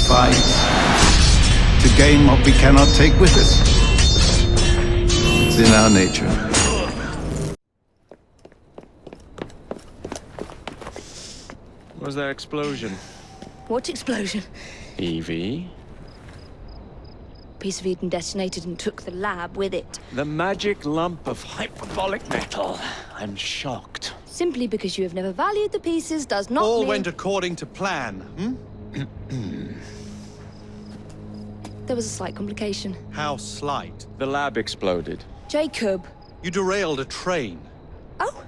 fight to gain what we cannot take with us. It's in our nature. Was there explosion? What explosion? Evie? Piece of Eden detonated and took the lab with it. The magic lump of hyperbolic metal. I'm shocked. Simply because you have never valued the pieces does not All mean... went according to plan, There was a slight complication. How slight? The lab exploded. Jacob. You derailed a train. Oh,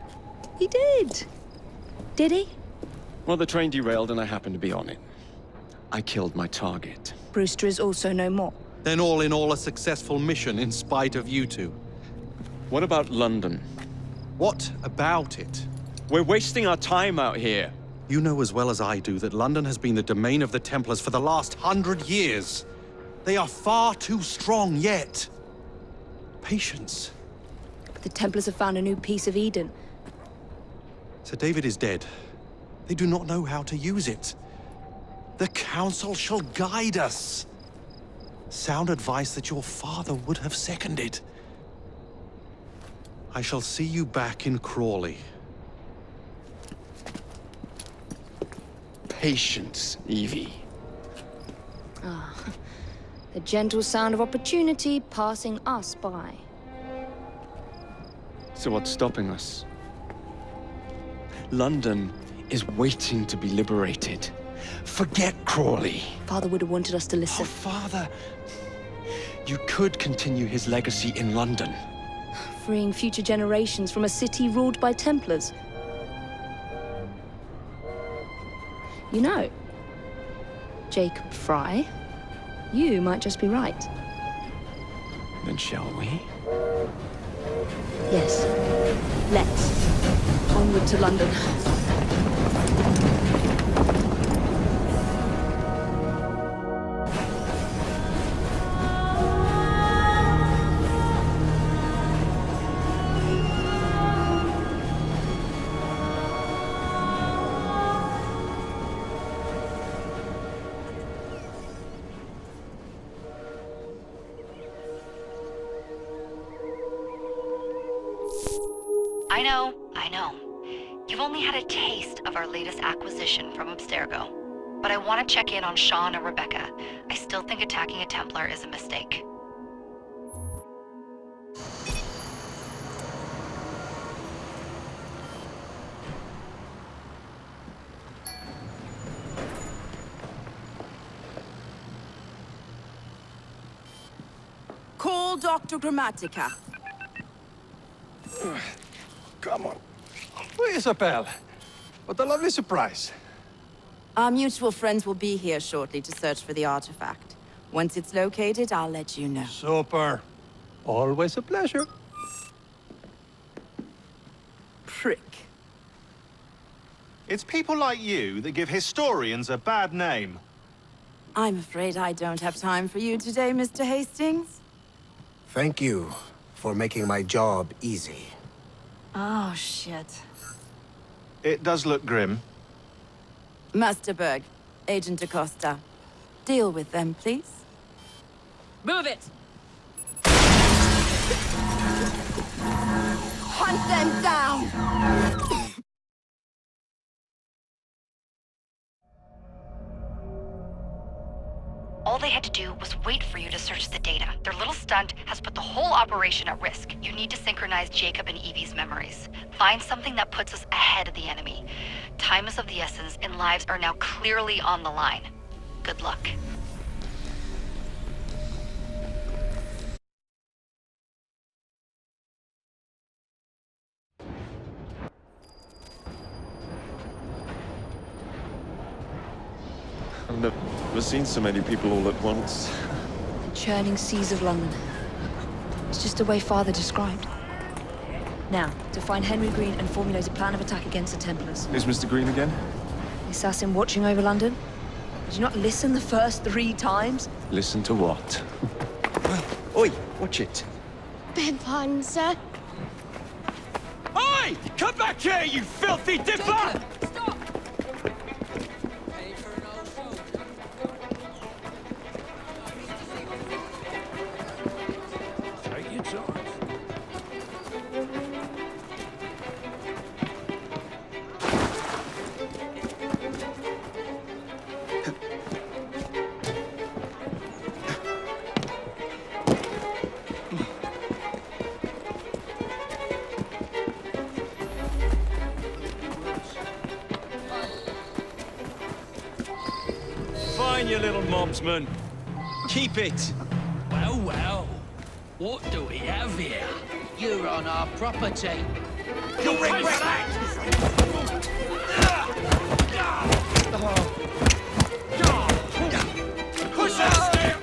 he did. Did he? Well, the train derailed and I happened to be on it. I killed my target. Brewster is also no more. Then all in all a successful mission in spite of you two. What about London? What about it? We're wasting our time out here. You know as well as I do that London has been the domain of the Templars for the last 100 years. They are far too strong yet. Patience. But the Templars have found a new piece of Eden. Sir David is dead. They do not know how to use it. The Council shall guide us. Sound advice that your father would have seconded. I shall see you back in Crawley. Patience, Evie. Ah, the gentle sound of opportunity passing us by. So what's stopping us? London is waiting to be liberated. Forget Crawley. Father would have wanted us to Oh, listen. Father. You could continue his legacy in London. Freeing future generations from a city ruled by Templars. You know, Jacob Frye, you might just be right. Then shall we? Yes. Let's. Onward to London. I know. You've only had a taste of our latest acquisition from Abstergo. But I want to check in on Sean and Rebecca. I still think attacking a Templar is a mistake. Call Dr. Grammatica. Come on. Isabel. What a lovely surprise. Our mutual friends will be here shortly to search for the artifact. Once it's located, I'll let you know. Super. Always a pleasure. Prick. It's people like you that give historians a bad name. I'm afraid I don't have time for you today, Mr. Hastings. Thank you for making my job easy. Oh, shit. It does look grim. Masterberg, Agent Acosta. Deal with them, please. Move it! Hunt them down! All they had to do was wait for you to search the data. Their little stunt has put the whole operation at risk. You need to synchronize Jacob and Evie's memories. Find something that puts us ahead of the enemy. Time is of the essence, and lives are now clearly on the line. Good luck. I've never seen so many people all at once. The churning seas of London. It's just the way Father described. Now, to find Henry Green and formulate a plan of attack against the Templars. Is Mr. Green again? The assassin watching over London? Did you not listen the first 3 times? Listen to what? Oi, watch it. Beg pardon, sir. Oi! Come back here, you filthy dipper! Stop! fine, you little mobsman. Keep it. Well, well. What do we have here? You're on our property. You'll regret that! Push that step!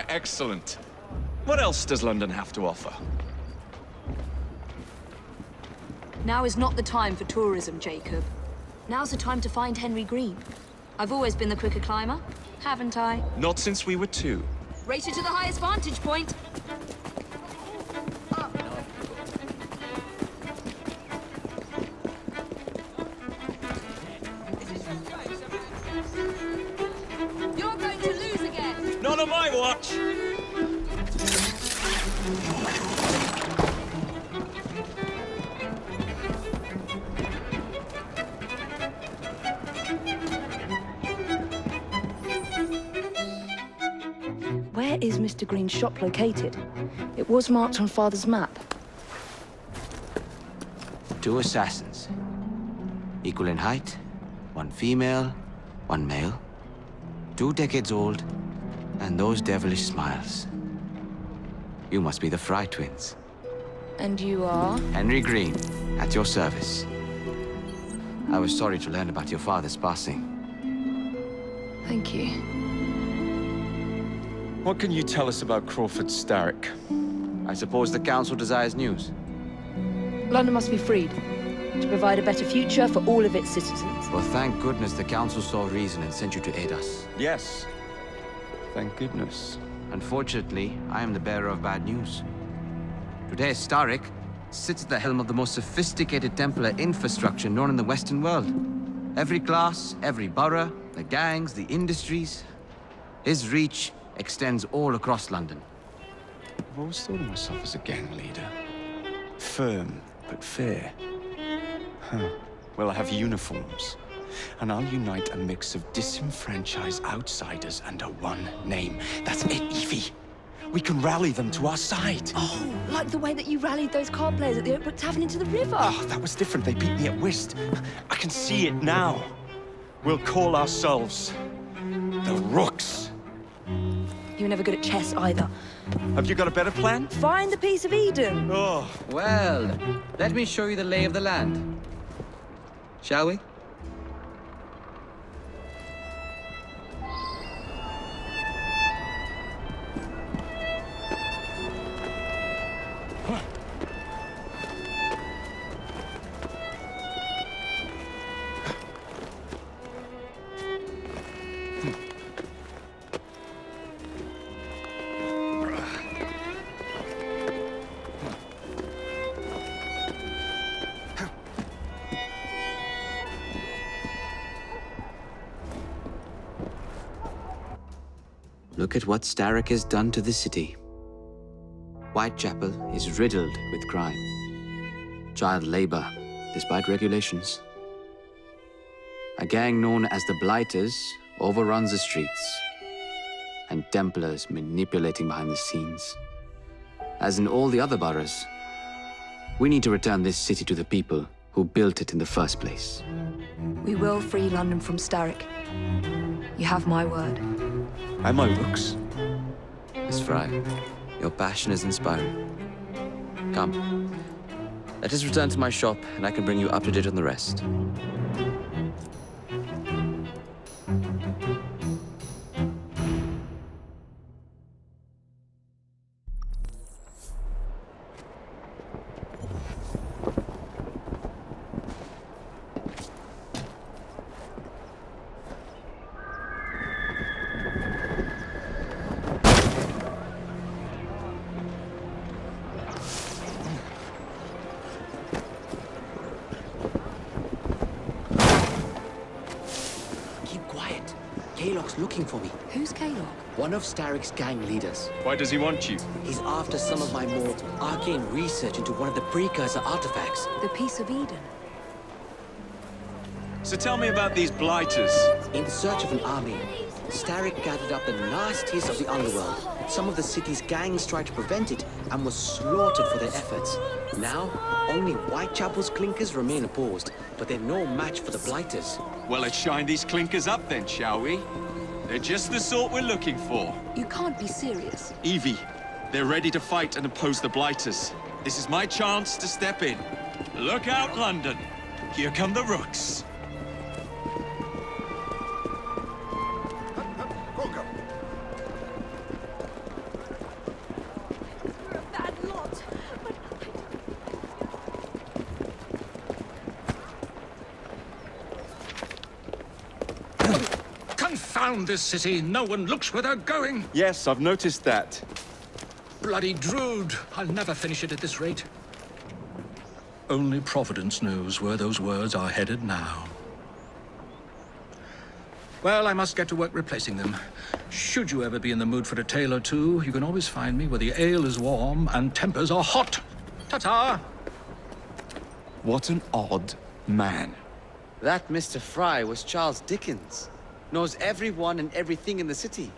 Excellent. What else does London have to offer? Now is not the time for tourism, Jacob. Now's the time to find Henry Green. I've always been the quicker climber, haven't I? Not since we were 2. Race you to the highest vantage point. You're going to lose again. Not on my watch! Where is Mr. Green's shop located? It was marked on Father's map. 2 assassins. Equal in height, 1 female, 1 male. 2 decades old, and those devilish smiles. You must be the Frye twins. And you are? Henry Green, at your service. I was sorry to learn about your father's passing. Thank you. What can you tell us about Crawford Starrick? I suppose the Council desires news. London must be freed to provide a better future for all of its citizens. Well, thank goodness the Council saw reason and sent you to aid us. Yes. Thank goodness. Unfortunately, I am the bearer of bad news. Today, Starrick sits at the helm of the most sophisticated Templar infrastructure known in the Western world. Every class, every borough, the gangs, the industries. His reach extends all across London. I've always thought of myself as a gang leader. Firm, but fair. Huh. Well, I have uniforms. And I'll unite a mix of disenfranchised outsiders under one name. That's it, Evie. We can rally them to our side. Oh, like the way that you rallied those card players at the Oakbrook Tavern into the river. Oh, that was different. They beat me at whist. I can see it now. We'll call ourselves the Rooks. You were never good at chess either. Have you got a better plan? Find the piece of Eden. Oh. Well, let me show you the lay of the land. Shall we? Look at what Starrick has done to the city. Whitechapel is riddled with crime. Child labor, despite regulations. A gang known as the Blighters overruns the streets, and Templars manipulating behind the scenes. As in all the other boroughs, we need to return this city to the people who built it in the first place. We will free London from Starrick. You have my word. And my Rooks. Miss Frye, your passion is inspiring. Come, let us return to my shop, and I can bring you up to date on the rest. Kaylock's looking for me. Who's Kaylock? One of Starrick's gang leaders. Why does he want you? He's after some of my more arcane research into one of the precursor artifacts. The piece of Eden. So tell me about these blighters. In search of an army, Starrick gathered up the nastiest of the underworld. Some of the city's gangs tried to prevent it and were slaughtered for their efforts. Now, only Whitechapel's clinkers remain opposed, but they're no match for the blighters. Well, let's shine these clinkers up then, shall we? They're just the sort we're looking for. You can't be serious. Evie, they're ready to fight and oppose the blighters. This is my chance to step in. Look out, London. Here come the rooks. We're a bad lot, Confound this city! No one looks where they're going! Yes, I've noticed that. Bloody Drood! I'll never finish it at this rate. Only Providence knows where those words are headed now. Well, I must get to work replacing them. Should you ever be in the mood for a tale or two, you can always find me where the ale is warm and tempers are hot. Ta-ta! What an odd man. That Mr. Frye was Charles Dickens. Knows everyone and everything in the city.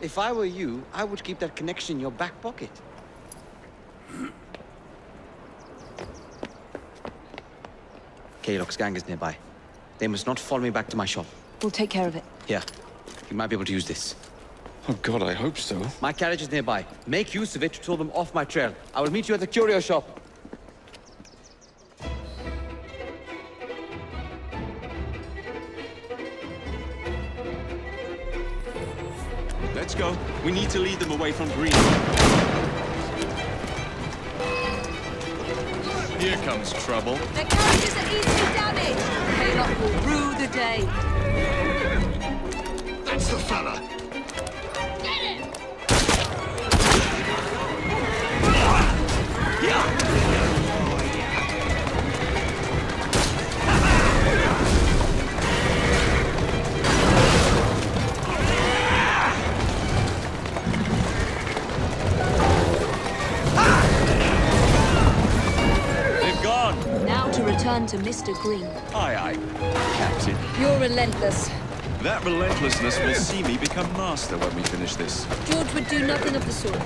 If I were you, I would keep that connection in your back pocket. Kaylock's gang is nearby. They must not follow me back to my shop. We'll take care of it. Here, you might be able to use this. Oh God, I hope so. My carriage is nearby. Make use of it to throw them off my trail. I will meet you at the curio shop. Let's go. We need to lead them away from Green. Here comes trouble. Their carriages are easily damaged. Haylock will rue the day. That's the fella. Get him! They've gone. Now to return to Mr. Green. Aye, aye, Captain. You're relentless. That relentlessness will see me become master when we finish this. George would do nothing of the sort.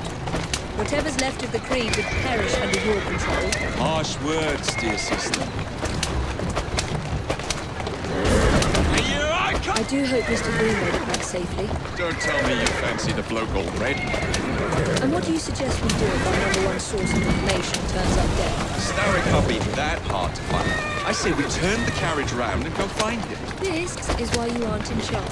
Whatever's left of the Creed would perish under your control. Harsh words, dear sister. Here I come! I do hope Mr. Green made it back safely. Don't tell me you fancy the bloke already. And what do you suggest we do if our #1 source of information turns up dead? Starrick can't be that hard to find. I say we turn the carriage round and go find him. This is why you aren't in charge.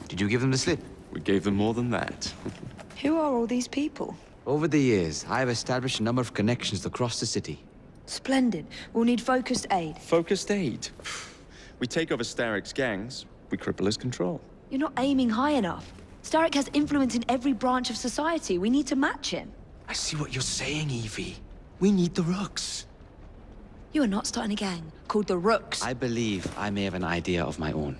Did you give them the slip? We gave them more than that. Who are all these people? Over the years, I have established a number of connections across the city. Splendid. We'll need focused aid. Focused aid. We take over Starrick's gangs, we cripple his control. You're not aiming high enough. Starrick has influence in every branch of society. We need to match him. I see what you're saying, Evie. We need the rooks. You are not starting a gang called the Rooks. I believe I may have an idea of my own.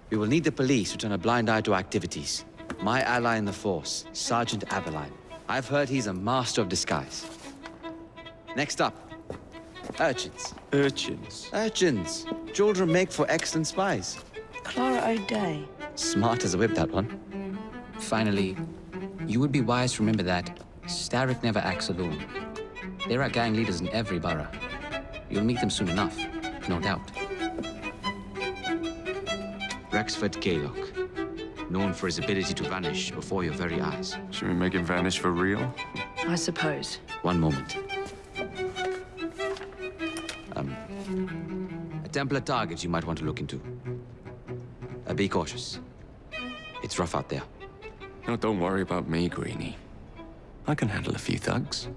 We will need the police to turn a blind eye to activities. My ally in the force, Sergeant Aberline. I've heard he's a master of disguise. Next up, urchins. Urchins? Urchins. Children make for excellent spies. Clara O'Day. Smart as a whip, that one. Finally, you would be wise to remember that Starrick never acts alone. There are gang leaders in every borough. You'll meet them soon enough, no doubt. Rexford Kaylock, known for his ability to vanish before your very eyes. Should we make him vanish for real? I suppose. One moment. A Templar target you might want to look into. Be cautious. It's rough out there. No, don't worry about me, Greenie. I can handle a few thugs.